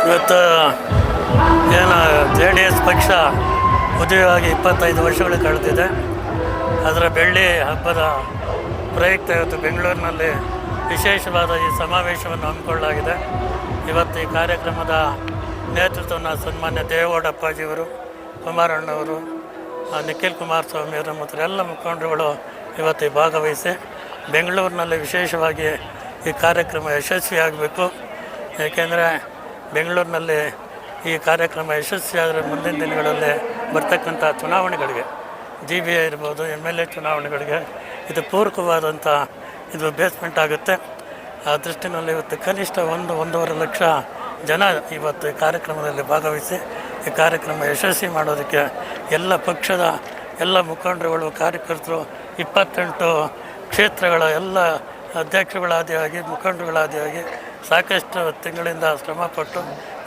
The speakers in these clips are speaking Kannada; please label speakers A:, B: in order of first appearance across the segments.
A: ಇವತ್ತು ಏನು JDS ಪಕ್ಷ ಉದಯವಾಗಿ 25 ವರ್ಷಗಳು ಕಳೆದಿದೆ. ಅದರ ಬೆಳ್ಳಿ ಹಬ್ಬದ ಪ್ರಯುಕ್ತ ಇವತ್ತು ಬೆಂಗಳೂರಿನಲ್ಲಿ ವಿಶೇಷವಾದ ಈ ಸಮಾವೇಶವನ್ನು ಹಮ್ಮಿಕೊಳ್ಳಲಾಗಿದೆ. ಇವತ್ತು ಈ ಕಾರ್ಯಕ್ರಮದ ನೇತೃತ್ವವನ್ನು ಸನ್ಮಾನ್ಯ ದೇವೇಗೌಡಪ್ಪಾಜಿಯವರು, ಕುಮಾರಣ್ಣವರು, ನಿಖಿಲ್ ಕುಮಾರಸ್ವಾಮಿಯವರು ಮತ್ತು ಎಲ್ಲ ಮುಖಂಡರುಗಳು ಇವತ್ತು ಭಾಗವಹಿಸಿ ಬೆಂಗಳೂರಿನಲ್ಲಿ ವಿಶೇಷವಾಗಿ ಈ ಕಾರ್ಯಕ್ರಮ ಯಶಸ್ವಿಯಾಗಬೇಕು. ಏಕೆಂದರೆ ಬೆಂಗಳೂರಿನಲ್ಲಿ ಈ ಕಾರ್ಯಕ್ರಮ ಯಶಸ್ವಿಯಾದರೆ ಮುಂದಿನ ದಿನಗಳಲ್ಲಿ ಬರ್ತಕ್ಕಂಥ ಚುನಾವಣೆಗಳಿಗೆ GBA ಇರ್ಬೋದು, MLA ಚುನಾವಣೆಗಳಿಗೆ ಇದು ಪೂರಕವಾದಂಥ ಇದು ಬೇಸ್ಮೆಂಟ್ ಆಗುತ್ತೆ. ಆ ದೃಷ್ಟಿನಲ್ಲಿ ಇವತ್ತು ಕನಿಷ್ಠ 1-1.5 ಲಕ್ಷ ಜನ ಇವತ್ತು ಈ ಕಾರ್ಯಕ್ರಮದಲ್ಲಿ ಭಾಗವಹಿಸಿ ಈ ಕಾರ್ಯಕ್ರಮ ಯಶಸ್ವಿ ಮಾಡೋದಕ್ಕೆ ಎಲ್ಲ ಪಕ್ಷದ ಎಲ್ಲ ಮುಖಂಡರುಗಳು, ಕಾರ್ಯಕರ್ತರು, 28 ಕ್ಷೇತ್ರಗಳ ಎಲ್ಲ ಅಧ್ಯಕ್ಷಗಳಾದಿಯಾಗಿ ಮುಖಂಡರುಗಳಾದಿಯಾಗಿ ಸಾಕಷ್ಟು ತಿಂಗಳಿಂದ ಶ್ರಮಪಟ್ಟು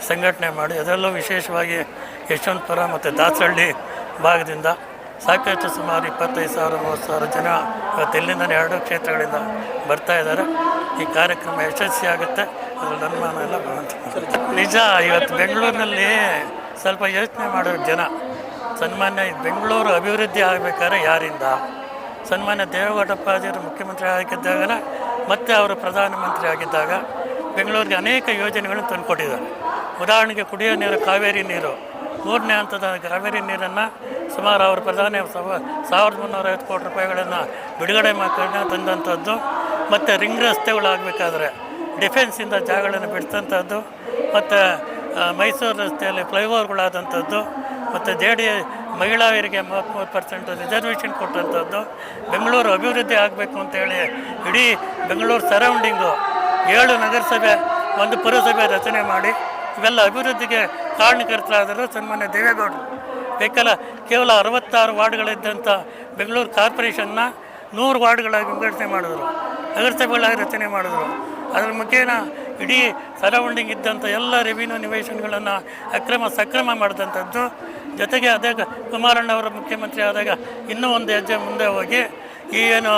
A: ಸಂಘಟನೆ ಮಾಡಿ ಅದರಲ್ಲೂ ವಿಶೇಷವಾಗಿ ಯಶವಂತಪುರ ಮತ್ತು ದಾಸಹಳ್ಳಿ ಭಾಗದಿಂದ ಸಾಕಷ್ಟು ಸುಮಾರು 25,000-30,000 ಜನ ಇವತ್ತು ಇಲ್ಲಿಂದಲೇ 2 ಕ್ಷೇತ್ರಗಳಿಂದ ಬರ್ತಾಯಿದ್ದಾರೆ. ಈ ಕಾರ್ಯಕ್ರಮ ಯಶಸ್ವಿಯಾಗುತ್ತೆ, ಅದರಲ್ಲಿ ಅನುಮಾನ ಎಲ್ಲ ನಿಜ. ಇವತ್ತು ಬೆಂಗಳೂರಿನಲ್ಲಿ ಸ್ವಲ್ಪ ಯೋಚನೆ ಮಾಡೋ ಜನ ಸನ್ಮಾನ್ಯ ಬೆಂಗಳೂರು ಅಭಿವೃದ್ಧಿ ಆಗಬೇಕಾದ್ರೆ ಯಾರಿಂದ? ಸನ್ಮಾನ್ಯ ದೇವೇಗೌಡಪ್ಪಾಜಿಯವರು ಮುಖ್ಯಮಂತ್ರಿ ಆಗಿದ್ದಾಗ ಮತ್ತು ಅವರು ಪ್ರಧಾನಮಂತ್ರಿ ಆಗಿದ್ದಾಗ ಬೆಂಗಳೂರಿಗೆ ಅನೇಕ ಯೋಜನೆಗಳನ್ನು ತಂದುಕೊಟ್ಟಿದ್ದಾರೆ. ಉದಾಹರಣೆಗೆ ಕುಡಿಯೋ ನೀರು, ಕಾವೇರಿ ನೀರು, 3ನೇ ಹಂತದ ಕಾವೇರಿ ನೀರನ್ನು ಸುಮಾರು ಅವರು ಪ್ರಧಾನಿ 1,350 ಕೋಟಿ ರೂಪಾಯಿಗಳನ್ನು ಬಿಡುಗಡೆ ಮಾಡಿ ತಂದಂಥದ್ದು. ಮತ್ತು ರಿಂಗ್ ರಸ್ತೆಗಳಾಗಬೇಕಾದ್ರೆ ಡಿಫೆನ್ಸಿಂದ ಜಾಗಗಳನ್ನು ಬಿಡ್ತಂಥದ್ದು, ಮತ್ತು ಮೈಸೂರು ರಸ್ತೆಯಲ್ಲಿ ಫ್ಲೈಓವರ್ಗಳಾದಂಥದ್ದು, ಮತ್ತು ಮಹಿಳೆಯರಿಗೆ 33% ರಿಸರ್ವೇಷನ್ ಕೊಟ್ಟಂಥದ್ದು. ಬೆಂಗಳೂರು ಅಭಿವೃದ್ಧಿ ಆಗಬೇಕು ಅಂತೇಳಿ ಇಡೀ ಬೆಂಗಳೂರು ಸರೌಂಡಿಂಗು 7 ನಗರಸಭೆ, 1 ಪುರಸಭೆ ರಚನೆ ಮಾಡಿ ಇವೆಲ್ಲ ಅಭಿವೃದ್ಧಿಗೆ ಕಾರಣಕರ್ತರಾದರೂ ಸನ್ಮಾನ್ಯ ದೇವೇಗೌಡರು. ಕೇವಲ 66 ವಾರ್ಡ್ಗಳಿದ್ದಂಥ ಬೆಂಗಳೂರು ಕಾರ್ಪೊರೇಷನ್ನ 100 ವಾರ್ಡ್ಗಳಾಗಿ ವಿಂಗಡಣೆ ಮಾಡಿದ್ರು, ನಗರಸಭೆಗಳಾಗಿ ರಚನೆ ಮಾಡಿದ್ರು. ಅದರ ಮುಖೇನ ಇಡೀ ಸರೌಂಡಿಂಗ್ ಇದ್ದಂಥ ಎಲ್ಲ ರೆವಿನ್ಯೂ ನಿವೇಶನಗಳನ್ನು ಸಕ್ರಮ ಮಾಡಿದಂಥದ್ದು. ಜೊತೆಗೆ ಅದೇ ಕುಮಾರಣ್ಣವರ ಮುಖ್ಯಮಂತ್ರಿ ಆದಾಗ ಇನ್ನೂ ಒಂದು ಹೆಜ್ಜೆ ಮುಂದೆ ಹೋಗಿ ಈ ಏನು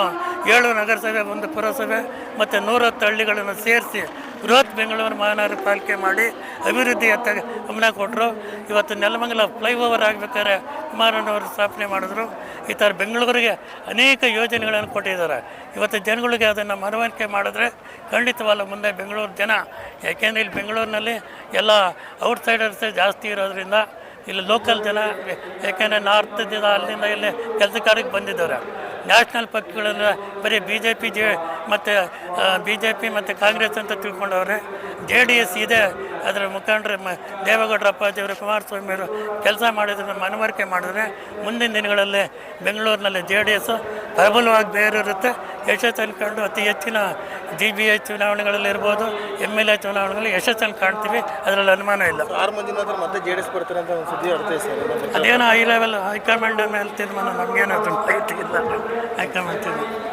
A: 7 ನಗರಸಭೆ, 1 ಪುರಸಭೆ ಮತ್ತು 110 ಹಳ್ಳಿಗಳನ್ನು ಸೇರಿಸಿ ಬೃಹತ್ ಬೆಂಗಳೂರು ಮಹಾನಗರ ಪಾಲಿಕೆ ಮಾಡಿ ಅಭಿವೃದ್ಧಿಯತ್ತ ಗಮನ ಕೊಟ್ಟರು. ಇವತ್ತು ನೆಲಮಂಗಲ ಫ್ಲೈಓವರ್ ಆಗಬೇಕಾದ್ರೆ ಕುಮಾರಣ್ಣವರು ಸ್ಥಾಪನೆ ಮಾಡಿದ್ರು. ಈ ಥರ ಬೆಂಗಳೂರಿಗೆ ಅನೇಕ ಯೋಜನೆಗಳನ್ನು ಕೊಟ್ಟಿದ್ದಾರೆ. ಇವತ್ತು ಜನಗಳಿಗೆ ಅದನ್ನು ಮನವರಿಕೆ ಮಾಡಿದ್ರೆ ಖಂಡಿತವಲ್ಲ ಮುಂದೆ ಬೆಂಗಳೂರು ಜನ, ಯಾಕೆಂದರೆ ಇಲ್ಲಿ ಬೆಂಗಳೂರಿನಲ್ಲಿ ಎಲ್ಲ ಔಟ್ಸೈಡರ್ಸೇ ಜಾಸ್ತಿ ಇರೋದ್ರಿಂದ ಇಲ್ಲಿ ಲೋಕಲ್ ಜನ, ಯಾಕೆಂದರೆ ನಾರ್ತ್ದಿಂದ ಅಲ್ಲಿಂದ ಇಲ್ಲಿ ಕೆಲಸ ಕಾರ್ಯಕ್ಕೆ ಬಂದಿದ್ದಾರೆ. ನ್ಯಾಷನಲ್ ಪಕ್ಷಗಳೆಲ್ಲ ಬರೀ BJP ಮತ್ತು ಕಾಂಗ್ರೆಸ್ ಅಂತ ತಿಳ್ಕೊಂಡವ್ರೆ. JDS ಇದೆ, ಅದರ ಮುಖಂಡರು ದೇವೇಗೌಡರಪ್ಪಾಜಿಯವರು, ಕುಮಾರಸ್ವಾಮಿಯವರು ಕೆಲಸ ಮಾಡಿದ್ರೆ ಮನವರಿಕೆ ಮಾಡಿದ್ರೆ ಮುಂದಿನ ದಿನಗಳಲ್ಲಿ ಬೆಂಗಳೂರಿನಲ್ಲಿ JDS ಪ್ರಬಲವಾಗಿ ಬೇರಿರುತ್ತೆ. ಯಶಸ್ಸನ್ನು ಕಂಡು ಅತಿ ಹೆಚ್ಚಿನ GBA ಚುನಾವಣೆಗಳಲ್ಲಿ ಇರ್ಬೋದು, MLA ಚುನಾವಣೆಗಳಲ್ಲಿ ಯಶಸ್ಸನ್ನು ಕಾಣ್ತೀವಿ, ಅದರಲ್ಲಿ ಅನುಮಾನ ಇಲ್ಲ.
B: ಮತ್ತೆ JDS ಬರ್ತಾರೆ ಅಂತ ಒಂದು ಸುದ್ದಿ
A: ಅದೇನೋ ಹೈ ಲೆವೆಲ್ ಹೈಕಮಾಂಡ್ ಮೇಲೆ ತೀರ್ಮಾನ, ನಮಗೇನೋ ಇಲ್ಲ ಹೈಕಮಾಂಡ್ ತೀರ್ಮಾನ.